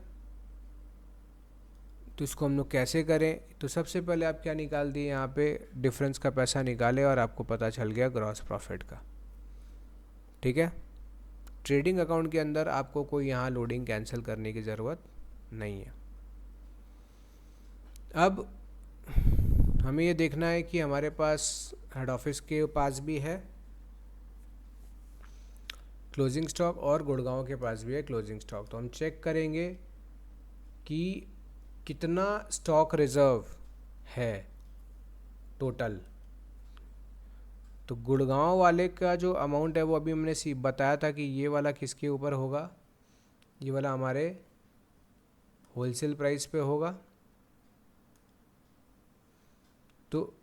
तो इसको हम लोग कैसे करें, तो सबसे पहले आप क्या निकाल दिए, यहाँ पे डिफरेंस का पैसा निकाले और आपको पता चल गया ग्रॉस प्रॉफिट का, ठीक है। ट्रेडिंग अकाउंट के अंदर आपको कोई यहाँ लोडिंग कैंसिल करने की ज़रूरत नहीं है। अब हमें ये देखना है कि हमारे पास हेड ऑफिस के पास भी है क्लोजिंग स्टॉक और गुड़गांव के पास भी है क्लोजिंग स्टॉक। तो हम चेक करेंगे कि कितना स्टॉक रिजर्व है टोटल। तो गुड़गांव वाले का जो अमाउंट है वो अभी हमने बताया था कि ये वाला किसके ऊपर होगा, ये वाला हमारे होलसेल प्राइस पे होगा। तो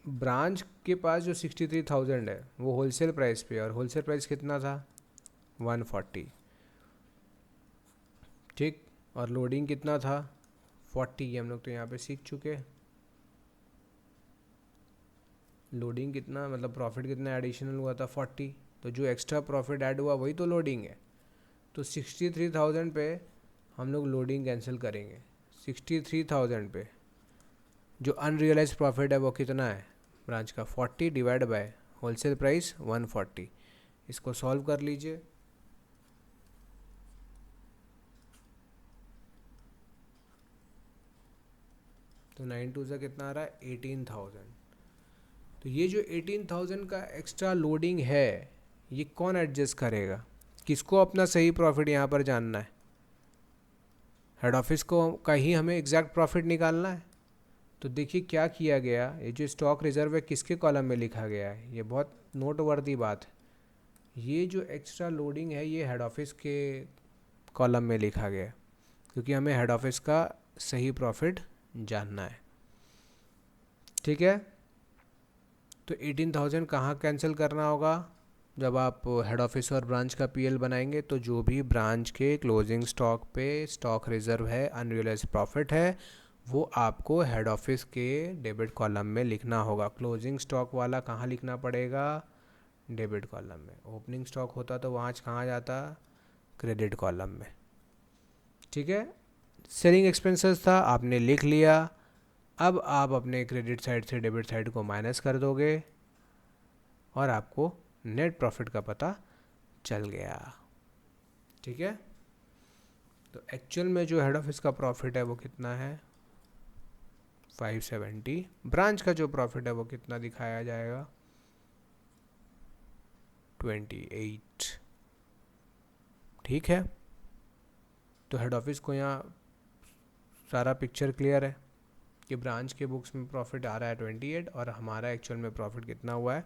ब्रांच के पास जो 63,000 है वो होलसेल प्राइस पे, और होलसेल प्राइस कितना था 140, ठीक। और लोडिंग कितना था 40, ये हम लोग तो यहाँ पे सीख चुके हैं। लोडिंग कितना मतलब प्रॉफिट कितना एडिशनल हुआ था 40, तो जो एक्स्ट्रा प्रॉफिट ऐड हुआ वही तो लोडिंग है। तो 63,000 पे हम लोग लोडिंग कैंसिल करेंगे। 63,000 पे जो अनरियलाइज प्रॉफिट है वो कितना है ब्रांच का, 40 डिवाइड बाय होलसेल प्राइस 140। इसको सॉल्व कर लीजिए। तो 9 से कितना आ रहा है 18,000। तो ये जो 18,000 का एक्स्ट्रा लोडिंग है ये कौन एडजस्ट करेगा, किसको अपना सही प्रॉफिट यहाँ पर जानना है, हेड ऑफिस को का ही हमें एग्जैक्ट प्रॉफिट निकालना है। तो देखिए क्या किया गया, ये जो स्टॉक रिजर्व है किसके कॉलम में लिखा गया है, ये बहुत नोटवर्दी बात है। ये जो एक्स्ट्रा लोडिंग है ये हेड ऑफिस के कॉलम में लिखा गया है, क्योंकि हमें हेड ऑफिस का सही प्रॉफिट जानना है, ठीक है। तो 18,000 कहाँ कैंसिल करना होगा, जब आप हेड ऑफिस और ब्रांच का पीएल बनाएंगे तो जो भी ब्रांच के क्लोजिंग स्टॉक पे स्टॉक रिजर्व है, अनरियलाइज प्रॉफिट है, वो आपको हेड ऑफिस के डेबिट कॉलम में लिखना होगा। क्लोजिंग स्टॉक वाला कहाँ लिखना पड़ेगा, डेबिट कॉलम में। ओपनिंग स्टॉक होता तो वहाँ कहाँ जाता, क्रेडिट कॉलम में, ठीक है। सेलिंग एक्सपेंसेस था, आपने लिख लिया। अब आप अपने क्रेडिट साइड से डेबिट साइड को माइनस कर दोगे और आपको नेट प्रॉफिट का पता चल गया, ठीक है। तो एक्चुअल में जो हेड ऑफिस का प्रॉफिट है वो कितना है 570। ब्रांच का जो प्रॉफिट है वो कितना दिखाया जाएगा 28, ठीक है। तो हेड ऑफिस को यहाँ सारा पिक्चर क्लियर है कि ब्रांच के बुक्स में प्रॉफिट आ रहा है 28 और हमारा एक्चुअल में प्रॉफिट कितना हुआ है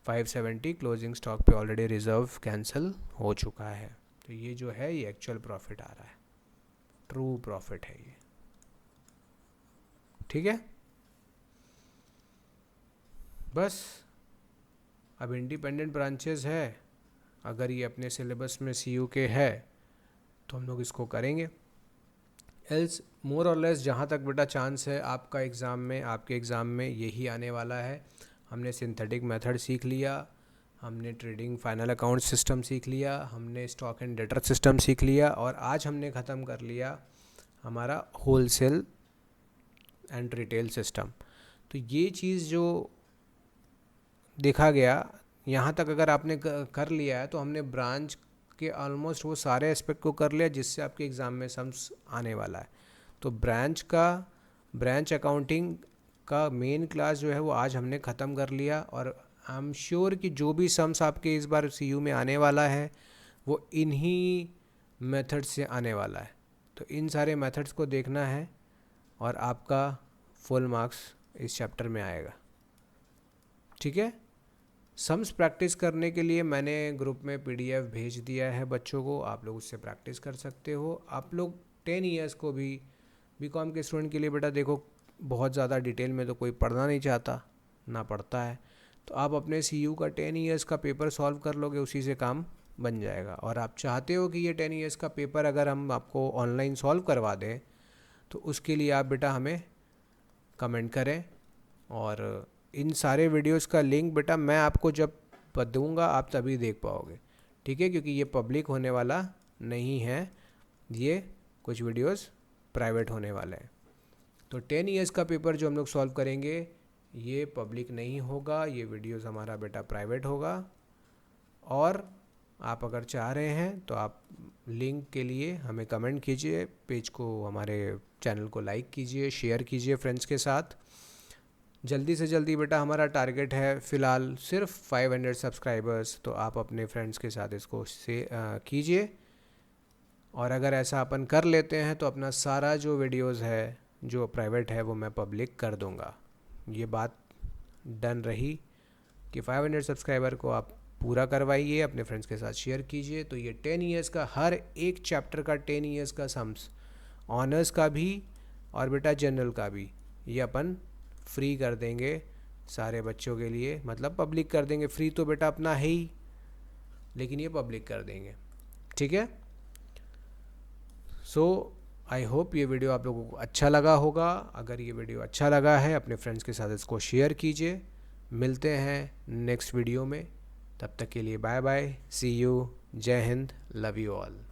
570। क्लोजिंग स्टॉक पे ऑलरेडी रिजर्व कैंसिल हो चुका है। तो ये जो है ये एक्चुअल प्रॉफिट आ रहा है, ट्रू प्रॉफिट है ये। ठीक है, बस अब इंडिपेंडेंट ब्रांचेस है, अगर ये अपने सिलेबस में CU के है तो हम लोग इसको करेंगे। एल्स मोर और लेस जहाँ तक बेटा चांस है आपका एग्ज़ाम में, आपके एग्ज़ाम में यही आने वाला है। हमने सिंथेटिक मेथड सीख लिया, हमने ट्रेडिंग फाइनल अकाउंट सिस्टम सीख लिया, हमने स्टॉक एंड डेटर सिस्टम सीख लिया, और आज हमने ख़त्म कर लिया हमारा होलसेल एंड रिटेल सिस्टम। तो ये चीज़ जो देखा गया यहाँ तक अगर आपने कर लिया है तो हमने ब्रांच के ऑलमोस्ट वो सारे एस्पेक्ट को कर लिया जिससे आपके एग्ज़ाम में सम्स आने वाला है। तो ब्रांच अकाउंटिंग का मेन क्लास जो है वो आज हमने ख़त्म कर लिया, और आई एम श्योर कि जो भी सम्स आपके इस बार CU में आने वाला है वो इन्हीं मेथड से आने वाला है। तो इन सारे मेथड्स को देखना है और आपका फुल मार्क्स इस चैप्टर में आएगा। ठीक है, सम्स प्रैक्टिस करने के लिए मैंने ग्रुप में PDF भेज दिया है बच्चों को, आप लोग उससे प्रैक्टिस कर सकते हो। आप लोग 10 ईयर्स को भी BCom के स्टूडेंट के लिए बेटा देखो बहुत ज़्यादा डिटेल में तो कोई पढ़ना नहीं चाहता, ना पढ़ता है, तो आप अपने CU का 10 ईयर्स का पेपर सॉल्व कर लोगे, उसी से काम बन जाएगा। और आप चाहते हो कि ये 10 ईयर्स का पेपर अगर हम आपको ऑनलाइन सॉल्व करवा दें तो उसके लिए आप बेटा हमें कमेंट करें, और इन सारे वीडियोस का लिंक बेटा मैं आपको जब दूंगा आप तभी देख पाओगे। ठीक है, क्योंकि ये पब्लिक होने वाला नहीं है, ये कुछ वीडियोस प्राइवेट होने वाले हैं। तो 10 ईयर्स का पेपर जो हम लोग सॉल्व करेंगे ये पब्लिक नहीं होगा, ये वीडियोस हमारा बेटा प्राइवेट होगा। और आप अगर चाह रहे हैं तो आप लिंक के लिए हमें कमेंट कीजिए, पेज को, हमारे चैनल को लाइक कीजिए, शेयर कीजिए फ्रेंड्स के साथ। जल्दी से जल्दी बेटा हमारा टारगेट है फ़िलहाल सिर्फ 500 सब्सक्राइबर्स, तो आप अपने फ्रेंड्स के साथ इसको कीजिए। और अगर ऐसा अपन कर लेते हैं तो अपना सारा जो वीडियोस है जो प्राइवेट है वो मैं पब्लिक कर दूंगा। ये बात डन रही कि 500 सब्सक्राइबर को आप पूरा करवाइए, अपने फ्रेंड्स के साथ शेयर कीजिए। तो ये 10 ईयर्स का, हर एक चैप्टर का 10 ईयर्स का सम्स, ऑनर्स का भी और बेटा जनरल का भी, ये अपन फ्री कर देंगे सारे बच्चों के लिए, मतलब पब्लिक कर देंगे। फ्री तो बेटा अपना है ही, लेकिन ये पब्लिक कर देंगे। ठीक है, सो आई होप ये वीडियो आप लोगों को अच्छा लगा होगा। अगर ये वीडियो अच्छा लगा है अपने फ्रेंड्स के साथ इसको शेयर कीजिए। मिलते हैं नेक्स्ट वीडियो में, तब तक के लिए बाय बाय, सी यू, जय हिंद, लव यू ऑल।